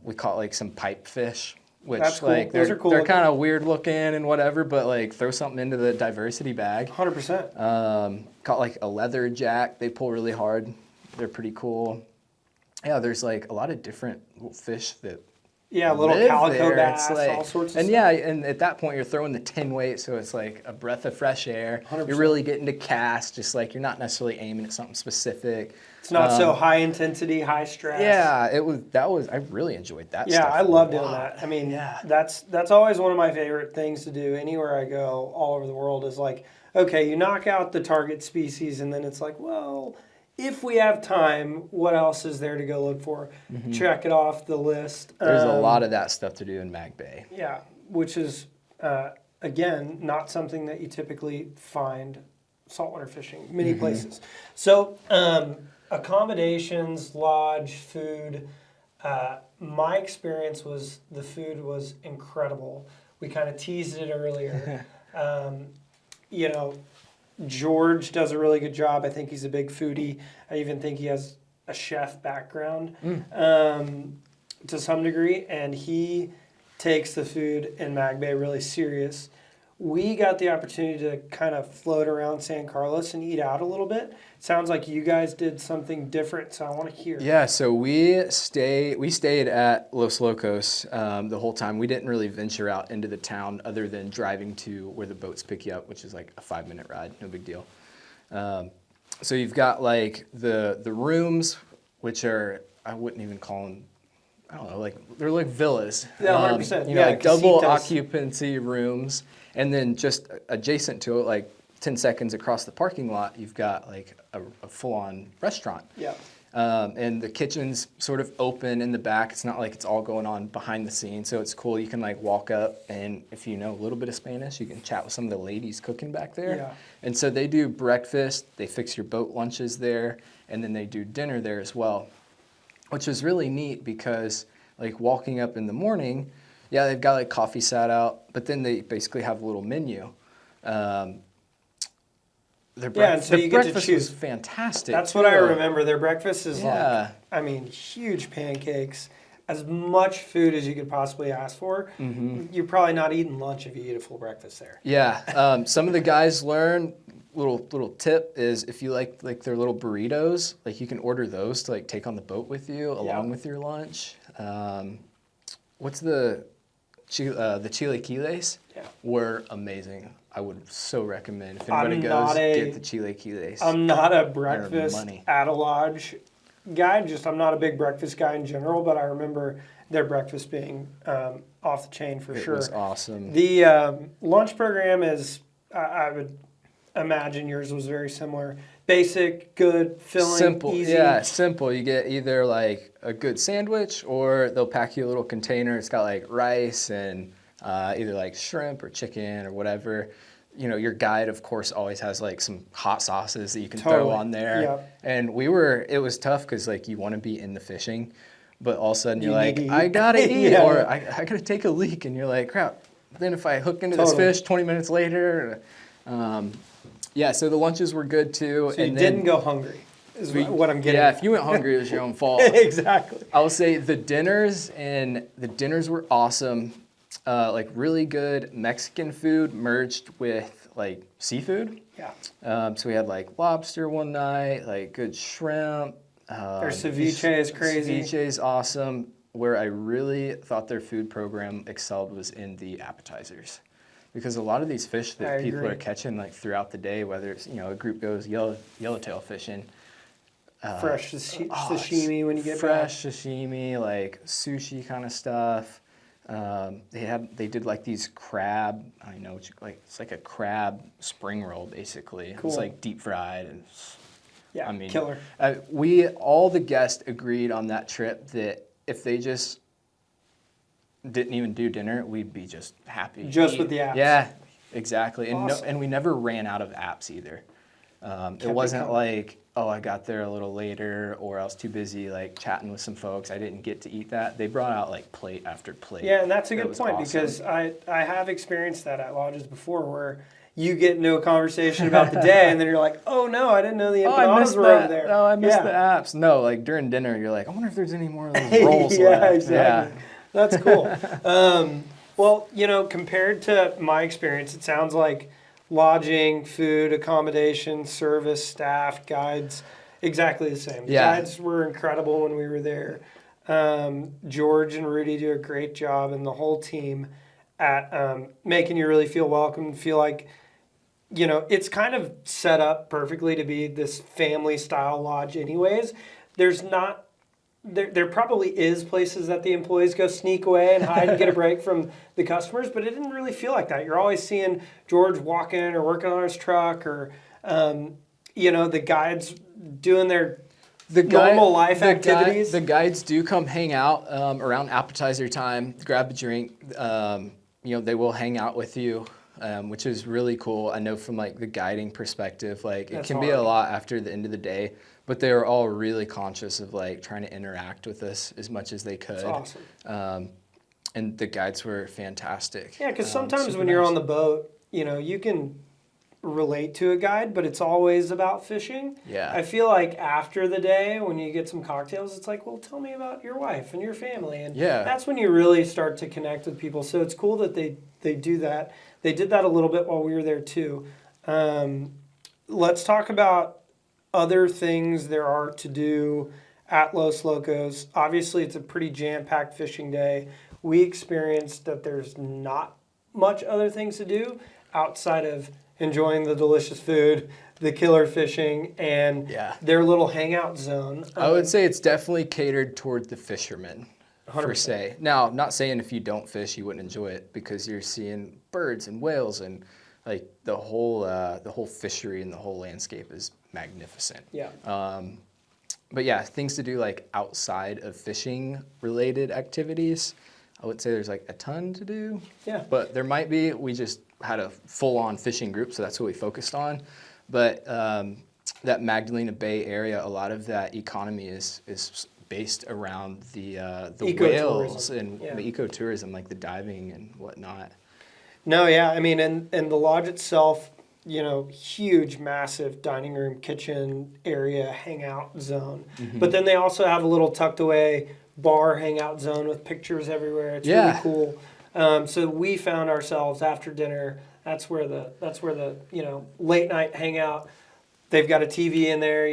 We caught like some pipe fish, which cool. like Those are cool. They're kind of weird looking and whatever, but like throw something into the diversity bag. 100%. Caught like a leather jack. They pull really hard. They're pretty cool. Yeah, there's like a lot of different little fish that little calico bass, like, all sorts of and stuff. And at that point you're throwing the 10 weight, so it's like a breath of fresh air. 100%. You're really getting to cast, just like you're not necessarily aiming at something specific. It's not so high intensity, high stress. Yeah, I really enjoyed that stuff. Yeah, I love doing that. I mean, that's always one of my favorite things to do anywhere I go all over the world is like, okay, you knock out the target species and then it's like, well, if we have time, what else is there to go look for? Mm-hmm. Check it off the list. There's a lot of that stuff to do in Mag Bay. Yeah, which is, again, not something that you typically find saltwater fishing, many places. So, accommodations, lodge, food. My experience was the food was incredible. We kind of teased it earlier. George does a really good job. I think he's a big foodie. I even think he has a chef background to some degree, and he takes the food in Mag Bay really serious. We got the opportunity to kind of float around San Carlos and eat out a little bit. Sounds like you guys did something different, so I want to hear. Yeah, so we stayed at Los Locos the whole time. We didn't really venture out into the town other than driving to where the boats pick you up, which is like a 5-minute ride, no big deal. So you've got like the rooms, which are, I wouldn't even call them, I don't know, like they're like villas. Yeah, 100%. Like double occupancy rooms. And then just adjacent to it, like 10 seconds across the parking lot, you've got like a full-on restaurant. Yeah. And the kitchen's sort of open in the back. It's not like it's all going on behind the scenes, so it's cool. You can like walk up, and if you know a little bit of Spanish, you can chat with some of the ladies cooking back there. Yeah. And so they do breakfast, they fix your boat lunches there, and then they do dinner there as well, which is really neat because like walking up in the morning, yeah, they've got like coffee sat out, but then they basically have a little menu. And so you get to breakfast choose. was fantastic. That's what I remember. Their breakfast is Yeah. huge pancakes, as much food as you could possibly ask for. Mm-hmm. You're probably not eating lunch if you eat a full breakfast there. Yeah, some of the guys learn. Little tip is if you like their little burritos, like you can order those to like take on the boat with you along with your lunch. What's the chilaquiles? Yeah. Were amazing. I would so recommend if anybody get the chilaquiles. I'm not a breakfast money. at a lodge guy. I'm not a big breakfast guy in general, but I remember their breakfast being off the chain for sure. It was awesome. The lunch program is, I would imagine yours was very similar. Basic, good, filling, Simple, easy. yeah, simple. You get either like a good sandwich, or they'll pack you a little container. It's got like rice and either like shrimp or chicken or whatever. You know, your guide, of course, always has like some hot sauces that you can throw on there. Yep. And it was tough because like you want to be in the fishing, but all of a sudden you're You like, need to I eat. gotta eat, Yeah. or I gotta take a leak, and you're like, crap. Then if I hook into this fish 20 minutes later, yeah. So the lunches were good too. So you didn't go hungry, is what I'm getting Yeah, at. if you went hungry, it was your own fault. Exactly. I will say the dinners were awesome. Like really good Mexican food merged with like seafood. Yeah. So we had like lobster one night, like good shrimp. Their ceviche is crazy. Ceviche is awesome. Where I really thought their food program excelled was in the appetizers. Because a lot of these fish that people agree. are catching like throughout the day, whether it's, a group goes yellowtail fishing. Fresh sashimi when you get fresh sashimi, like sushi kind of stuff. They did like these crab. I know it's like a crab spring roll basically. Cool. It's like deep fried and. Yeah, I mean, killer. All the guests agreed on that trip that if they just didn't even do dinner, we'd be just happy. Just with the apps. Yeah, exactly. And Awesome. and we never ran out of apps either. It wasn't like, oh, I got there a little later, or I was too busy like chatting with some folks. I didn't get to eat that. They brought out like plate after plate. Yeah, and that's a It good was point awesome. because I have experienced that at lodges before where you get into a conversation about the day and then you're like, oh no, I didn't know the empanadas were over there. Oh, I missed Yeah. the apps. No, like during dinner, you're like, I wonder if there's any more of those rolls Yeah, left. exactly. That's cool. Well, compared to my experience, it sounds like lodging, food, accommodation, service, staff, guides, exactly the same. The Yeah. guides were incredible when we were there. George and Rudy do a great job, and the whole team at making you really feel welcome, feel like, it's kind of set up perfectly to be this family style lodge anyways. There probably is places that the employees go sneak away and hide and get a break from the customers, but it didn't really feel like that. You're always seeing George walking or working on his truck, or the guides doing their normal life activities. The guides do come hang out around appetizer time, grab a drink. They will hang out with you, which is really cool. I know from like the guiding perspective, like it can be a lot after the end of the day, but they were all really conscious of like trying to interact with us as much as they could. That's awesome. And the guides were fantastic. Yeah, because sometimes when you're on the boat, you can relate to a guide, but it's always about fishing. Yeah. I feel like after the day, when you get some cocktails, it's like, well, tell me about your wife and your family. And that's when you really start to connect with people. So it's cool that they do that. They did that a little bit while we were there too. Let's talk about other things there are to do at Los Locos. Obviously, it's a pretty jam-packed fishing day. We experienced that there's not much other things to do outside of enjoying the delicious food, the killer fishing, and their little hangout zone. I would say it's definitely catered toward the fishermen, 100%. per se. Now, not saying if you don't fish, you wouldn't enjoy it, because you're seeing birds and whales, and like the whole fishery and the whole landscape is magnificent. Yeah. But yeah, things to do like outside of fishing related activities, I would say there's like a ton to do. Yeah. But there might be. We just had a full-on fishing group, so that's what we focused on. But that Magdalena Bay area, a lot of that economy is based around the whales and the ecotourism, like the diving and whatnot. No, yeah, I mean, and the lodge itself, you know, huge, massive dining room, kitchen area, hangout zone. Mm-hmm. But then they also have a little tucked away bar hangout zone with pictures everywhere. It's really cool. So we found ourselves after dinner. That's where the you know, late night hangout. They've got a TV in there.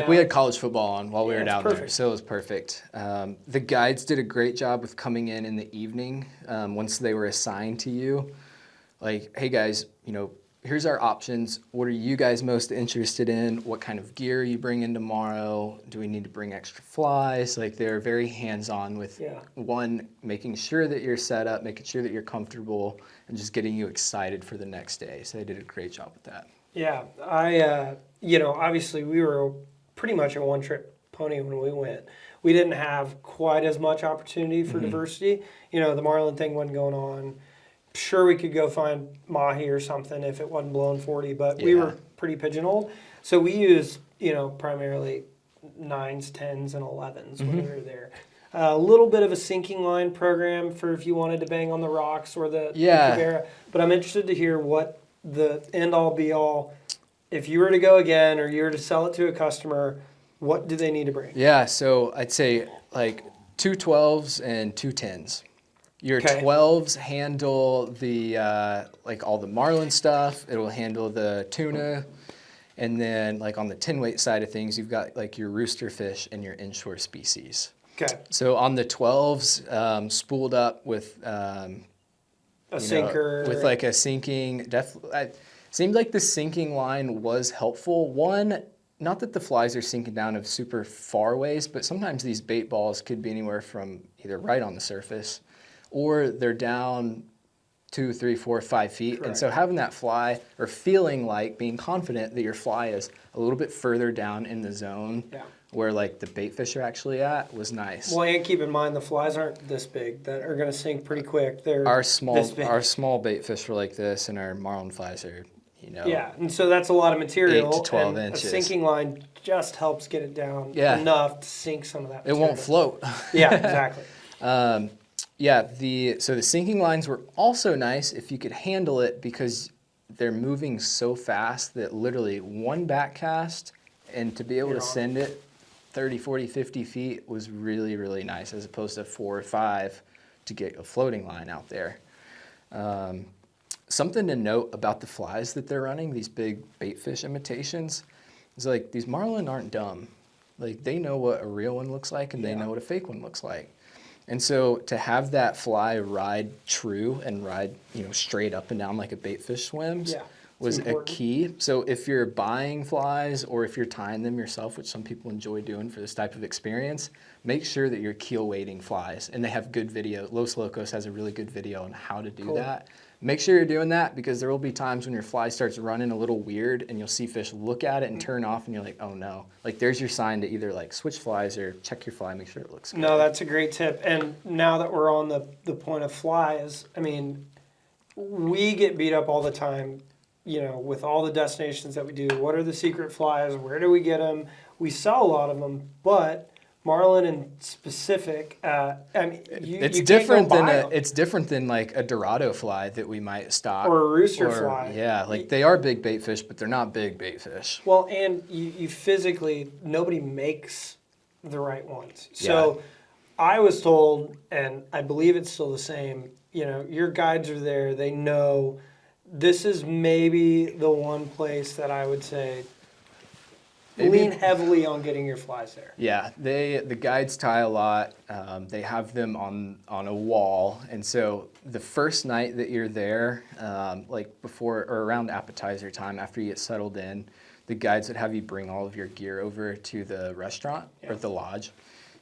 We had college football on while we were down there, so it was perfect. The guides did a great job with coming in the evening once they were assigned to you. Like, hey guys, you know, here's our options. What are you guys most interested in? What kind of gear are you bringing tomorrow? Do we need to bring extra flies? Like, they're very hands-on with one, making sure that you're set up, making sure that you're comfortable, and just getting you excited for the next day. So they did a great job with that. Yeah, you know, obviously we were pretty much a one-trick pony when we went. We didn't have quite as much opportunity for diversity. You know, the Marlin thing wasn't going on. Sure, we could go find mahi or something if it wasn't blowing 40, but we were pretty pigeonholed. So we used, you know, primarily 9s, 10s, and 11s when we were there. A little bit of a sinking line program for if you wanted to bang on the rocks or the Cabera. But I'm interested to hear what the end-all, be-all, if you were to go again or you were to sell it to a customer, what do they need to bring? Yeah, so I'd say like 2 12s and 2 10s. Your 12s handle the like all the marlin stuff. It'll handle the tuna, and then like on the 10-weight side of things, you've got like your rooster fish and your inshore species. Okay. So on the 12s, spooled up with a sinker, with like a sinking. Seemed like the sinking line was helpful. One, not that the flies are sinking down of super far ways, but sometimes these bait balls could be anywhere from either right on the surface, or they're down 2, 3, 4, 5 feet. Correct. And so having that fly, or feeling like being confident that your fly is a little bit further down in the zone where like the bait fish are actually at, was nice. Well, and keep in mind the flies aren't this big, that are going to sink pretty quick. They're our this small bait fish were like this, and our marlin flies are, you know, and so that's a lot of material. 8 to 12 and inches. A sinking line just helps get it down enough to sink some of that material. It won't float. Yeah, exactly. So the sinking lines were also nice if you could handle it, because they're moving so fast that literally one back cast and to be able to send it 30, 40, 50 feet was really, really nice, as opposed to 4 or 5 to get a floating line out there. Something to note about the flies that they're running, these big bait fish imitations, is like these marlin aren't dumb. Like, they know what a real one looks like, and they know what a fake one looks like. And so to have that fly ride true and ride, you know, straight up and down like a bait fish swims was a key. So if you're buying flies or if you're tying them yourself, which some people enjoy doing for this type of experience, make sure that you're keel weighting flies. And they have good video. Los Locos has a really good video on how to do that. Make sure you're doing that, because there will be times when your fly starts running a little weird and you'll see fish look at it and turn off, and you're like, oh no. Like, there's your sign to either like switch flies or check your fly, make sure it looks good. No, that's a great tip. And now that we're on the point of flies, I mean, we get beat up all the time, you know, with all the destinations that we do. What are the secret flies? Where do we get them? We sell a lot of them, but marlin in specific, I mean, it's you different can't go than buy them. it's different than like a Dorado fly that we might stock, Or a rooster fly. Yeah, like they are big bait fish, but they're not big bait fish. Well, and you physically, nobody makes the right ones. So I was told, and I believe it's still the same, you know, your guides are there. They know this is maybe the one place that I would say lean heavily on getting your flies there. Yeah, the guides tie a lot. They have them on a wall, and so the first night that you're there, like before or around appetizer time, after you get settled in, the guides would have you bring all of your gear over to the restaurant or the lodge,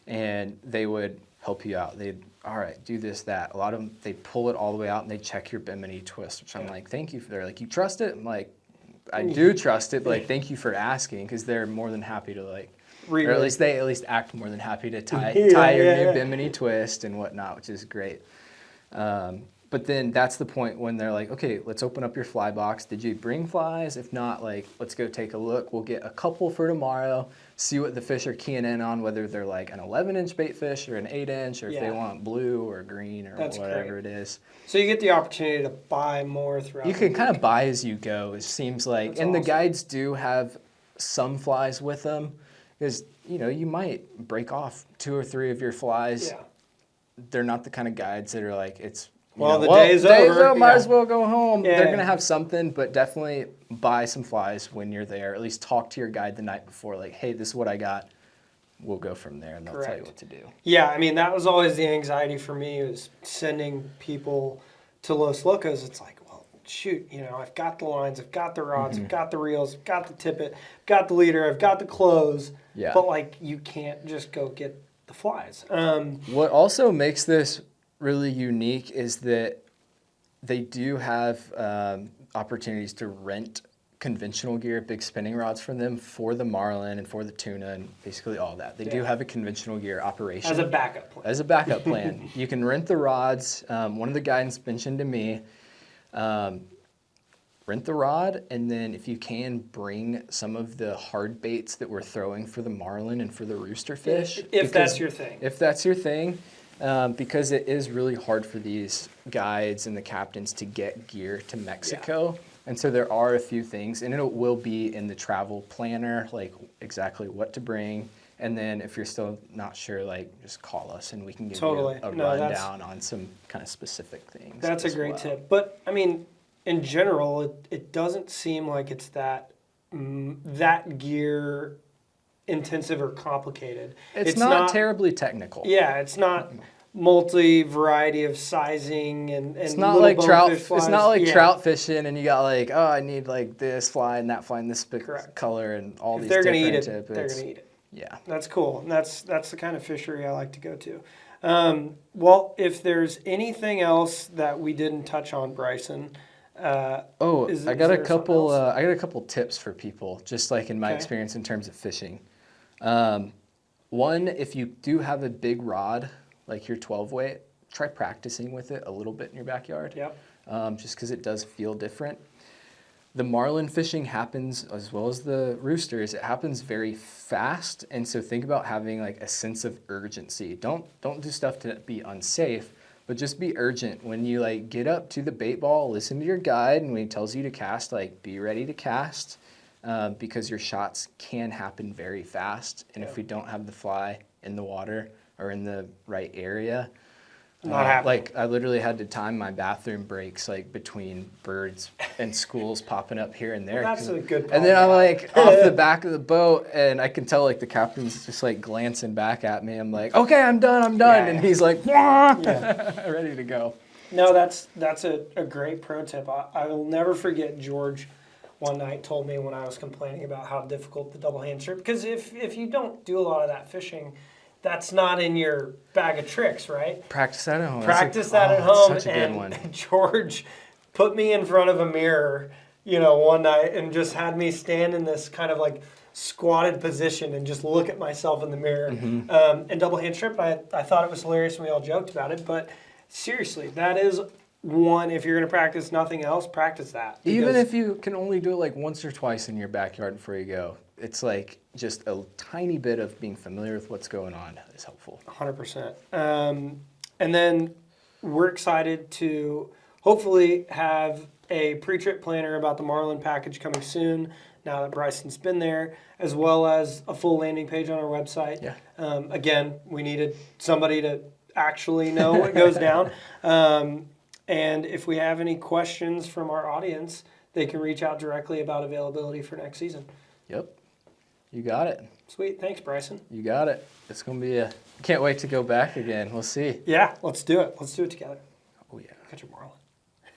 and they would help you out. They'd, all right, do this, that. A lot of them, they pull it all the way out and they check your bimini twist, which I'm like, thank you. They're like, you trust it? I'm like, I do trust it, but like, thank you for asking, because they're more than happy to like Or at least they act more than happy to tie your new Bimini twist and whatnot, which is great. But then that's the point when they're like, okay, let's open up your fly box. Did you bring flies? If not, like, let's go take a look. We'll get a couple for tomorrow, see what the fish are keying in on, whether they're like an 11-inch bait fish or an 8-inch, or if they want blue or green or whatever it is. So you get the opportunity to buy more throughout. You can kind of buy as you go, it seems like. That's and awesome. The guides do have some flies with them, because, you know, you might break off 2 or 3 of your flies. Yeah. They're not the kind of guides that are like, it's, day's over. Might as well go home. Yeah. They're going to have something, but definitely buy some flies when you're there. At least talk to your guide the night before, like, hey, this is what I got. We'll go from there, and they'll tell you what to do. Yeah, I mean, that was always the anxiety for me, was sending people to Los Locos. It's like, well, shoot, you know, I've got the lines, I've got the rods, I've got the reels, I've got the tippet, I've got the leader, I've got the clothes. Yeah. But, like, you can't just go get the flies. What also makes this really unique is that they do have opportunities to rent conventional gear, big spinning rods from them for the marlin and for the tuna and basically all that. They do have a conventional gear operation. As a backup plan. As a backup plan. You can rent the rods. One of the guys mentioned to me, rent the rod, and then if you can, bring some of the hard baits that we're throwing for the marlin and for the rooster fish. If that's your thing. If that's your thing. Because it is really hard for these guides and the captains to get gear to Mexico. Yeah. And so there are a few things, and it will be in the travel planner, like exactly what to bring. And then if you're still not sure, like, just call us and we can give you a rundown on some kind of specific things. That's a great tip. But, I mean, in general, it doesn't seem like it's that gear intensive or complicated. It's not terribly technical. Yeah, it's not multi-variety of sizing and it's not like trout. It's not like yeah. trout fishing, and you got like, oh, I need like this fly and that fly and this color and all these different tips. They're gonna eat it. Yeah, that's cool. And that's the kind of fishery I like to go to. Well, if there's anything else that we didn't touch on, Bryson. I got a couple tips for people, just like in my experience in terms of fishing. One, if you do have a big rod, like your 12 weight, try practicing with it a little bit in your backyard. Yep. Just because it does feel different. The marlin fishing happens, as well as the roosters, it happens very fast, and so think about having like a sense of urgency. Don't do stuff to be unsafe, but just be urgent. When you like get up to the bait ball, listen to your guide, and when he tells you to cast, like be ready to cast, because your shots can happen very fast, and if we don't have the fly in the water or in the right area, like I literally had to time my bathroom breaks like between birds and schools popping up here and there. Well, that's a good point. And then I'm like off the back of the boat, and I can tell like the captain's just like glancing back at me. I'm like, okay, I'm done. Yeah, and he's like, ready to go. No, that's a great pro tip. I will never forget George one night told me when I was complaining about how difficult the double hand strip, because if you don't do a lot of that fishing, that's not in your bag of tricks, right? Practice that at home. Practice that at home. Such a good one. George put me in front of a mirror, one night and just had me stand in this kind of like squatted position and just look at myself in the mirror. And double hand strip, I thought it was hilarious and we all joked about it, but seriously, that is one, if you're going to practice nothing else, practice that. Even if you can only do it like once or twice in your backyard before you go, it's like just a tiny bit of being familiar with what's going on is helpful. 100%. And then we're excited to hopefully have a pre-trip planner about the Marlin package coming soon, now that Bryson's been there, as well as a full landing page on our website. Yeah. Again, we needed somebody to actually know what goes down. And if we have any questions from our audience, they can reach out directly about availability for next season. Yep. You got it. Sweet. Thanks, Bryson. You got it. It's going to be can't wait to go back again. We'll see. Yeah, let's do it. Let's do it together. Oh, yeah. Catch your Marlin.